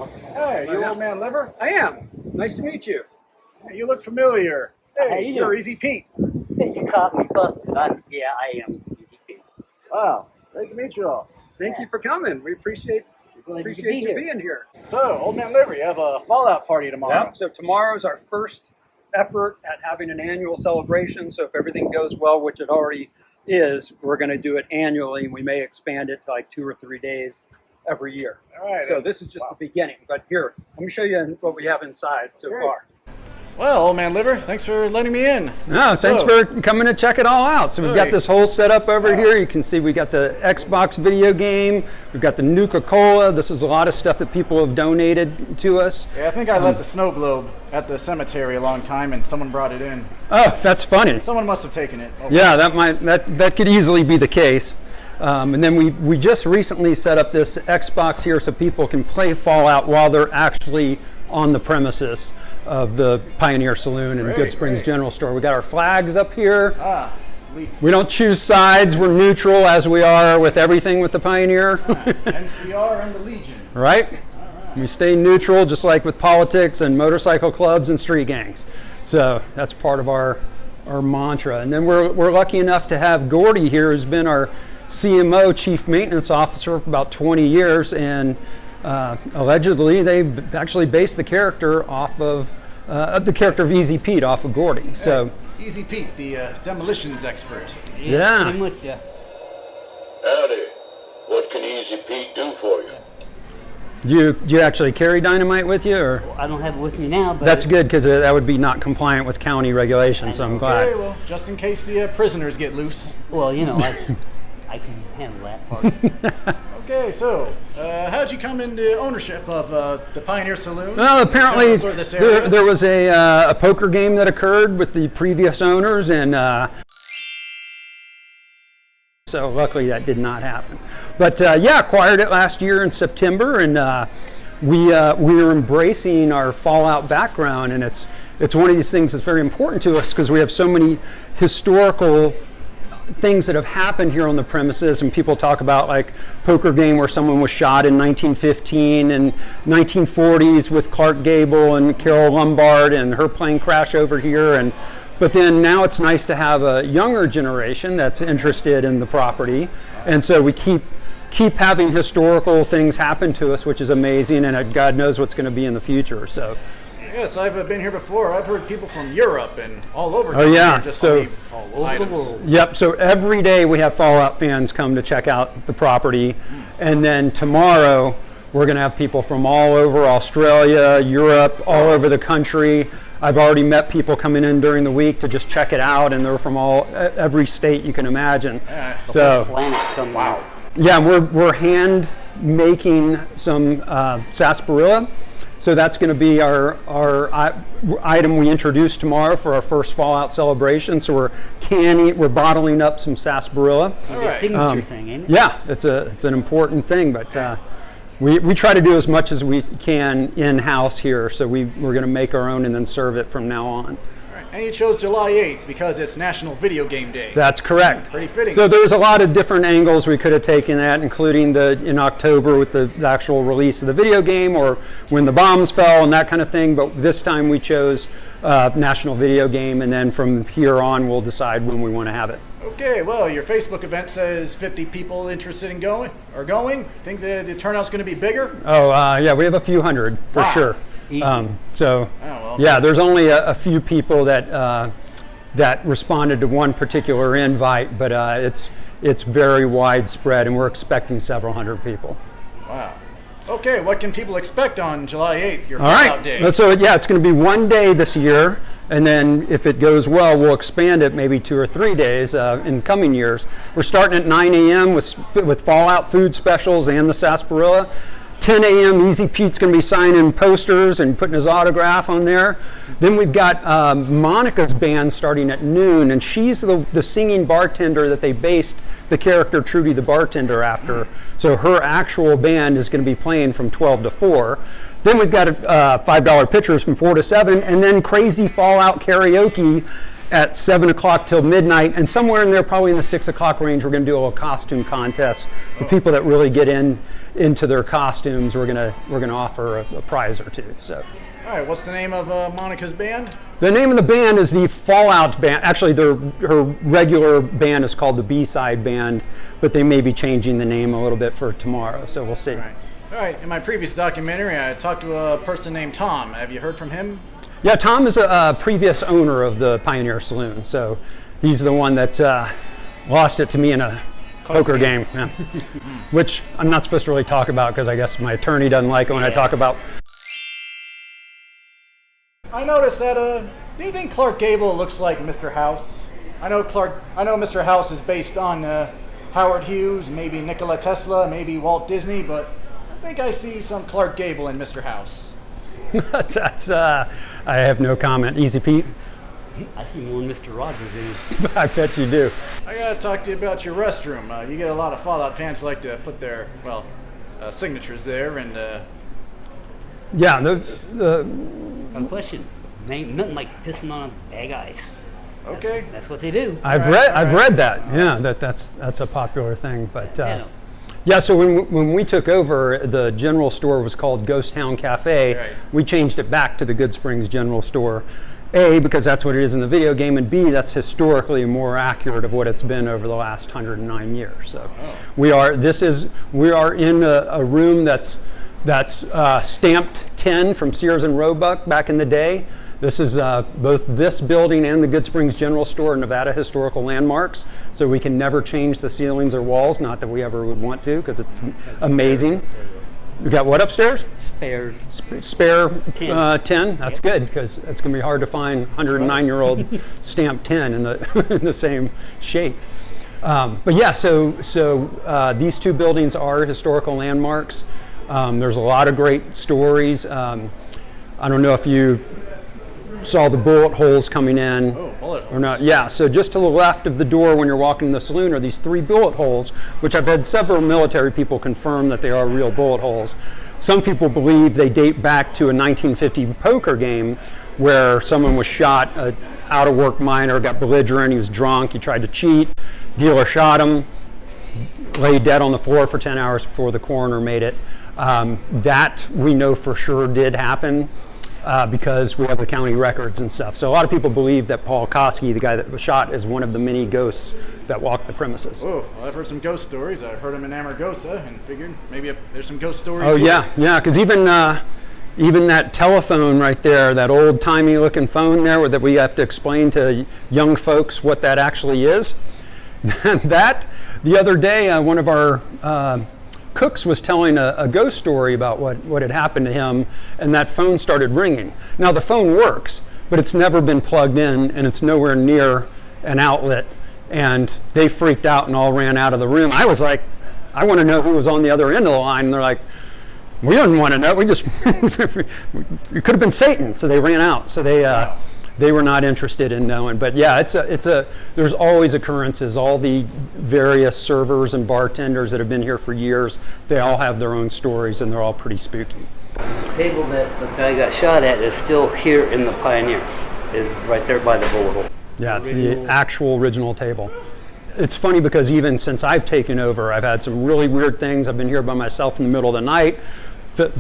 Hey, you old man Liver? I am. Nice to meet you. Hey, you look familiar. Hey, How you you're doing? Easy Pete. You caught me busted. Yeah, I am. Easy Pete. Wow, great to meet you all. Thank you for coming. We appreciate Glad you could you be here. being here. So, old man Liver, you have a fallout party tomorrow. Yep. So tomorrow is our first effort at having an annual celebration. So if everything goes well, which it already is, we're going to do it annually, and we may expand it to like 2 or 3 days every year. All right. So this is just the beginning. But here, let me show you what we have inside so Great. far. Well, old man Liver, thanks for letting me in. No, thanks So- for coming to check it all out. So we've got Hey. this whole setup over here. You can see we got the Xbox video game. We've got the Nuka-Cola. This is a lot of stuff that people have donated to us. Yeah, I think I left the snow globe at the cemetery a long time, and someone brought it in. Oh, that's funny. Someone must have taken it. Oh, Yeah, that could easily be the case. And then we just recently set up this Xbox here so people can play Fallout while they're actually on the premises of the Pioneer Saloon and Great, Goodsprings great. General Store. We got our flags up here. we We don't choose sides. We're neutral as we are with everything with the Pioneer, NCR and the Legion. right? We stay neutral just like with politics and motorcycle clubs and street gangs. So that's part of our mantra. And then we're lucky enough to have Gordy here, who's been our CMO, Chief Maintenance Officer, for about 20 years, and allegedly they actually based the character off of the character of Easy Pete off of Gordy. So Easy Pete, the demolitions expert. Yeah. Pretty much, yeah. Howdy. What can Easy Pete do for you? you actually carry dynamite with you, or I don't have it with me now, but that's good because that would be not compliant with county regulations. So I'm glad. Okay, well, just in case the prisoners get loose. Well, you know, I can handle that part. Okay, so how'd you come into ownership of the Pioneer Saloon? Well, apparently Sort of this area? there was a poker game that occurred with the previous owners, and so luckily that did not happen. But yeah, acquired it last year in September, and we are embracing our Fallout background, and it's one of these things that's very important to us because we have so many historical things that have happened here on the premises, and people talk about like poker game where someone was shot in 1915 and 1940s with Clark Gable and Carol Lombard and her plane crash over here, but then now it's nice to have a younger generation that's interested in the property, and so we keep having historical things happen to us, which is amazing, and God knows what's going to be in the future. So Yes, I've been here before. I've heard people from Europe and all over. Oh, yeah, Just so- leave items. Yep, so every day we have Fallout fans come to check out the property, and then tomorrow we're going to have people from all over Australia, Europe, all over the country. I've already met people coming in during the week to just check it out, and they're from every state you can imagine. Yeah, So Planet somewhere. Wow. yeah, we're hand making some sarsaparilla. So that's going to be our item we introduce tomorrow for our first Fallout celebration. So we're bottling up some sarsaparilla. It's All a right. signature thing, ain't it? Yeah, it's an important thing, but we try to do as much as we can in-house here. So we're going to make our own and then serve it from now on. All right. And you chose July 8th because it's National Video Game Day. That's correct. Pretty fitting. So there's a lot of different angles we could have taken that, including in October with the actual release of the video game, or when the bombs fell and that kind of thing. But this time we chose National Video Game, and then from here on we'll decide when we want to have it. Okay, well, your Facebook event says 50 people interested in going. Think the turnout's going to be bigger? Oh yeah, we have a few hundred for Wow. sure. Easy. well. Yeah, there's only a few people that responded to one particular invite, but it's very widespread, and we're expecting several hundred people. Wow. Okay, what can people expect on July 8th, your All Fallout right. Day? So yeah, it's going to be one day this year, and then if it goes well, we'll expand it maybe 2 or 3 days in coming years. We're starting at 9 a.m. with Fallout food specials and the sarsaparilla. 10 a.m. Easy Pete's going to be signing posters and putting his autograph on there. Then we've got Monica's band starting at noon, and she's the singing bartender that they based the character Trudy the bartender after. So her actual band is going to be playing from 12 to 4. Then we've got $5 pitchers from 4 to 7, and then crazy Fallout karaoke at 7 o'clock till midnight, and somewhere in there, probably in the 6 o'clock range, we're going to do a little costume contest. For people that really get into their costumes, we're gonna offer a prize or two. So. All right, what's the name of Monica's band? The name of the band is the Fallout Band. Actually, her regular band is called the B-Side Band, but they may be changing the name a little bit for tomorrow, so we'll see. All right. In my previous documentary, I talked to a person named Tom. Have you heard from him? Yeah, Tom is a previous owner of the Pioneer Saloon, so he's the one that lost it to me in a poker game, yeah. Which I'm not supposed to really talk about because I guess my attorney doesn't like it when I talk about. I noticed that. Do you think Clark Gable looks like Mr. House? I know Mr. House is based on Howard Hughes, maybe Nikola Tesla, maybe Walt Disney, but I think I see some Clark Gable in Mr. House. I have no comment. Easy Pete? I see more Mr. Rogers in it. I bet you do. I gotta talk to you about your restroom. You get a lot of Fallout fans who like to put their signatures there, and yeah, those. Good question. Ain't nothing like pissing on bad guys. Okay. That's what they do. I've read that. Yeah, that's a popular thing. But yeah, so when we took over, the general store was called Ghost Town Cafe. Right. We changed it back to the Goodsprings General Store. A, because that's what it is in the video game, and B, that's historically more accurate of what it's been over the last 109 years. So we are in a room that's stamped 10 from Sears and Roebuck back in the day. This is both this building and the Goodsprings General Store Nevada historical landmarks, so we can never change the ceilings or walls, not that we ever would want to, because it's amazing. You got what upstairs? Spares. Spare 10. That's good, because it's going to be hard to find 109-year-old stamped 10 in the same shape. But yeah, so these two buildings are historical landmarks. There's a lot of great stories. I don't know if you saw the bullet holes coming in or not. Yeah, so just to the left of the door when you're walking in the saloon are these 3 bullet holes, which I've had several military people confirm that they are real bullet holes. Some people believe they date back to a 1950 poker game where someone was shot, an out-of-work miner got belligerent, he was drunk, he tried to cheat, dealer shot him, lay dead on the floor for 10 hours before the coroner made it. That we know for sure did happen. Because we have the county records and stuff. So a lot of people believe that Paul Koski, the guy that was shot, is one of the many ghosts that walked the premises. Oh, well, I've heard some ghost stories. I've heard them in Amargosa and figured maybe there's some ghost stories. Oh, here. yeah, because even that telephone right there, that old-timey looking phone there that we have to explain to young folks what that actually is, that, the other day, one of our Cooks was telling a ghost story about what had happened to him, and that phone started ringing. Now the phone works, but it's never been plugged in, and it's nowhere near an outlet, and they freaked out and all ran out of the room. I was like, I want to know who was on the other end of the line, and they're like, we didn't want to know, we just, it could have been Satan, so they ran out. So they were not interested in knowing. But yeah, there's always occurrences. All the various servers and bartenders that have been here for years, they all have their own stories, and they're all pretty spooky. The table that the guy got shot at is still here in the Pioneer, is right there by the bullet hole. Yeah, it's the actual original table. It's funny because even since I've taken over, I've had some really weird things. I've been here by myself in the middle of the night,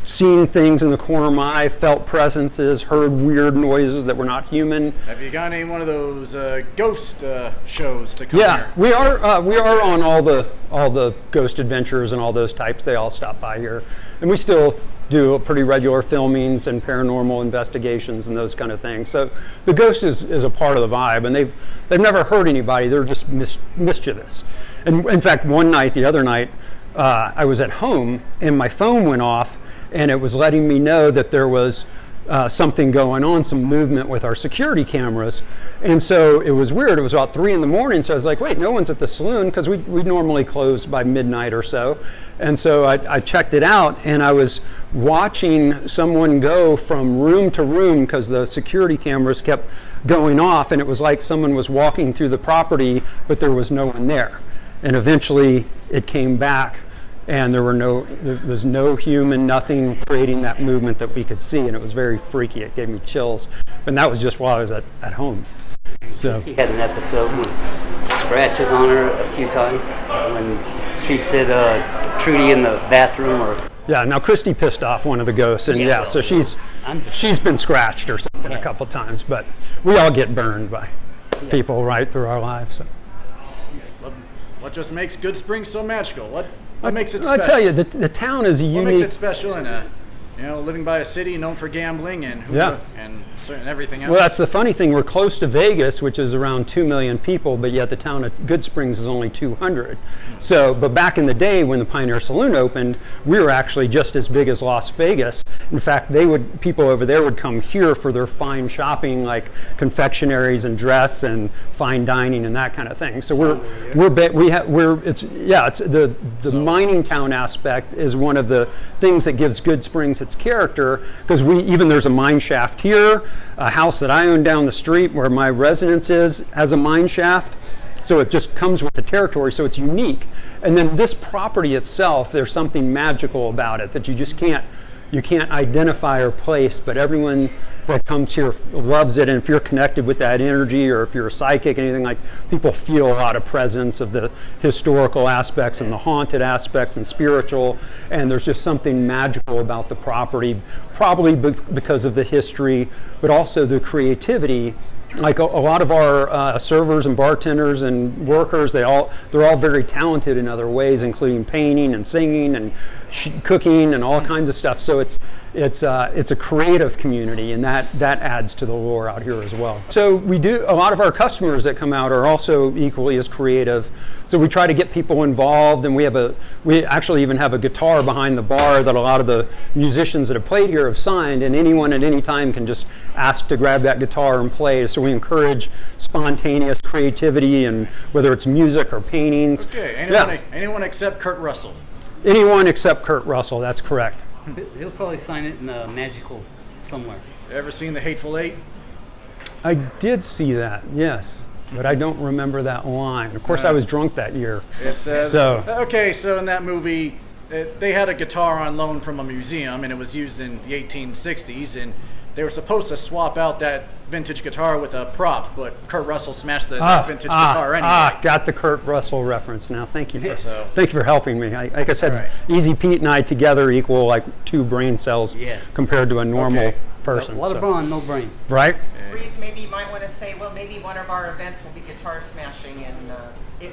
seen things in the corner of my eye, felt presences, heard weird noises that were not human. Have you got any one of those ghost shows to come here? here? We are on all the ghost adventures and all those types. They all stop by here, and we still do pretty regular filmings and paranormal investigations and those kind of things. So the ghost is a part of the vibe, and they've never hurt anybody. They're just mischievous. And in fact, one night, the other night, I was at home and my phone went off, and it was letting me know that there was something going on, some movement with our security cameras. And so it was weird. It was about 3 a.m. So I was like, wait, no one's at the saloon, because we normally close by midnight or so. And so I checked it out, and I was watching someone go from room to room because the security cameras kept going off, and it was like someone was walking through the property, but there was no one there. And eventually it came back, and there was no human, nothing creating that movement that we could see, and it was very freaky. It gave me chills. And that was just while I was at home. So She had an episode with scratches on her a few times when she said Trudy in the bathroom or. yeah, now Christy pissed off one of the ghosts, and yeah, so she's been scratched or something a couple times, but we all get burned by people right through our lives. So. What just makes Goodsprings so magical? What makes it special? I tell you, the town is unique. What makes it special and living by a city known for gambling and hookah and everything else? Well, that's the funny thing. We're close to Vegas, which is around 2 million people, but yet the town of Goodsprings is only 200. So, but back in the day when the Pioneer Saloon opened, we were actually just as big as Las Vegas. In fact, people over there would come here for their fine shopping, like confectionaries and dress and fine dining and that kind of thing. So the mining town aspect is one of the things that gives Goodsprings its character, because there's a mine shaft here. A house that I own down the street where my residence has a mine shaft. So it just comes with the territory, so it's unique. And then this property itself, there's something magical about it that you can't identify or place, but everyone that comes here loves it. And if you're connected with that energy, or if you're a psychic, anything like, people feel a lot of presence of the historical aspects and the haunted aspects and spiritual. And there's just something magical about the property, probably because of the history, but also the creativity. Like a lot of our servers and bartenders and workers, they're all very talented in other ways, including painting and singing and cooking and all kinds of stuff. So it's a creative community, and that adds to the lore out here as well. So a lot of our customers that come out are also equally as creative. So we try to get people involved, and we actually even have a guitar behind the bar that a lot of the musicians that have played here have signed, and anyone at any time can just ask to grab that guitar and play. So we encourage spontaneous creativity, and whether it's music or paintings. Okay, anyone except Kurt Russell. Anyone except Kurt Russell, that's correct. He'll probably sign it in magical somewhere. You ever seen The Hateful Eight? I did see that, yes, but I don't remember that line. Of course, I was drunk that year. So in that movie, they had a guitar on loan from a museum, and it was used in the 1860s, and they were supposed to swap out that vintage guitar with a prop, but Kurt Russell smashed the vintage guitar anyway. Got the Kurt Russell reference now. Thank you for helping me. Like I said, Easy Pete and I together equal like 2 brain cells compared to a normal person. A lot of brawn, no brain. Right? Reeves, maybe you might want to say, well, maybe one of our events will be guitar smashing, and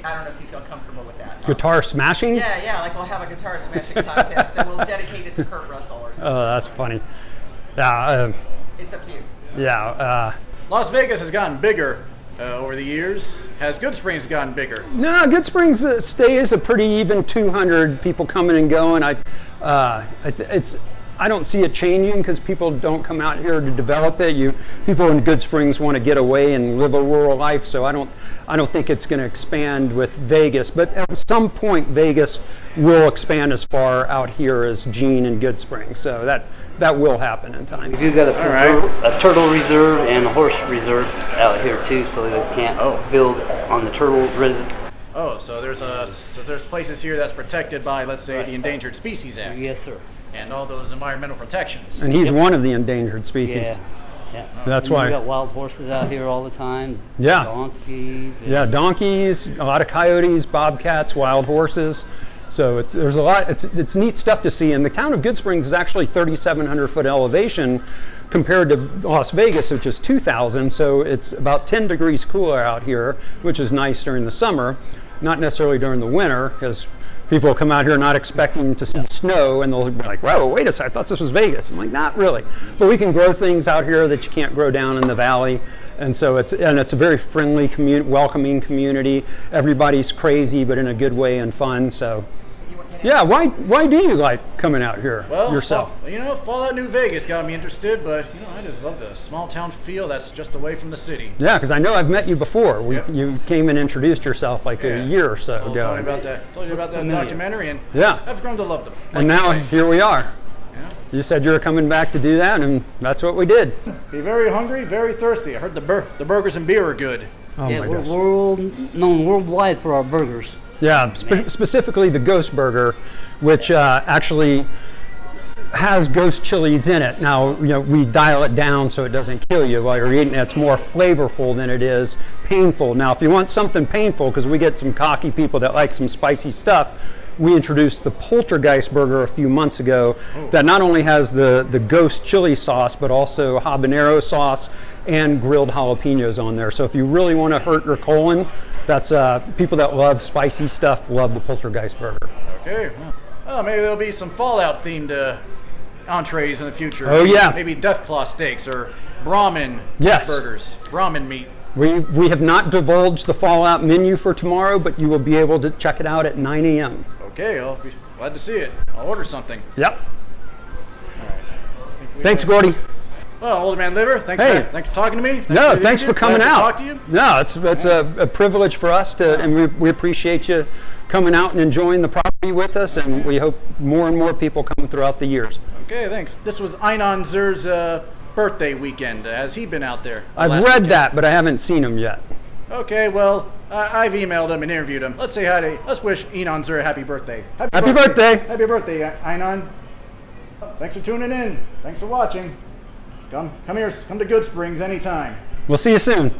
I don't know if you feel comfortable with that. Guitar smashing? Yeah, like we'll have a guitar smashing contest, and we'll dedicate it to Kurt Russell or something. Oh, that's funny. Yeah. It's up to you. Yeah. Las Vegas has gotten bigger over the years. Has Goodsprings gotten bigger? No, Goodsprings stays a pretty even 200 people coming and going. I don't see it changing because people don't come out here to develop it. People in Goodsprings want to get away and live a rural life, so I don't think it's going to expand with Vegas. But at some point, Vegas will expand as far out here as Jean and Goodsprings. So that will happen in time. We do got a turtle reserve and a horse reserve out here too, so they can't build on the turtle reserve. Oh, so there's places here that's protected by, let's say, the Endangered Species Act. Yes, sir. And all those environmental protections. And he's one of the endangered species. Yeah. So that's why we got wild horses out here all the time. Yeah. Donkeys. Donkeys, a lot of coyotes, bobcats, wild horses. So there's a lot. It's neat stuff to see. And the town of Goodsprings is actually 3,700 foot elevation compared to Las Vegas, which is 2,000. So it's about 10 degrees cooler out here, which is nice during the summer, not necessarily during the winter, because people come out here not expecting to see snow, and they'll be like, "Whoa, wait a second! I thought this was Vegas." I'm like, "Not really," but we can grow things out here that you can't grow down in the valley, and so it's a very friendly, welcoming community. Everybody's crazy, but in a good way and fun. So, yeah. Why do you like coming out here yourself? Fallout New Vegas got me interested, but I just love the small town feel that's just away from the city. Yeah, because I know I've met you before. You came and introduced yourself like a year or so ago. Told you about that documentary, and I've grown to love them. And now here we are. Yeah. You said you were coming back to do that, and that's what we did. Be very hungry, very thirsty. I heard the burgers and beer are good. Oh my gosh. We're known worldwide for our burgers. Yeah, specifically the Ghost Burger, which actually has ghost chilies in it. Now, we dial it down so it doesn't kill you while you're eating it. It's more flavorful than it is painful. Now, if you want something painful, because we get some cocky people that like some spicy stuff, we introduced the Poltergeist burger a few months ago that not only has the ghost chili sauce, but also habanero sauce and grilled jalapenos on there. So if you really want to hurt your colon, that's people that love spicy stuff love the Poltergeist burger. Okay. Oh, maybe there'll be some Fallout themed entrees in the future. Oh, yeah. Maybe Deathclaw steaks or Brahmin burgers. Brahmin meat. We have not divulged the Fallout menu for tomorrow, but you will be able to check it out at 9 a.m. Okay, I'll be glad to see it. I'll order something. Yep. All right. Thanks, Gordy. Well, Older Man Liver, thanks for talking to me. Thanks for coming out. Talk to you. No, it's a privilege for us to, and we appreciate you coming out and enjoying the property with us, and we hope more and more people come throughout the years. Okay, thanks. This was Einon Zer's birthday weekend. Has he been out there? I've read that, but I haven't seen him yet. Okay, well, I've emailed him and interviewed him. Let's say hi to. Let's wish Einon Zer a happy birthday. Happy birthday! Happy birthday, Einon. Thanks for tuning in. Thanks for watching. Come here. Come to Goodsprings anytime. We'll see you soon.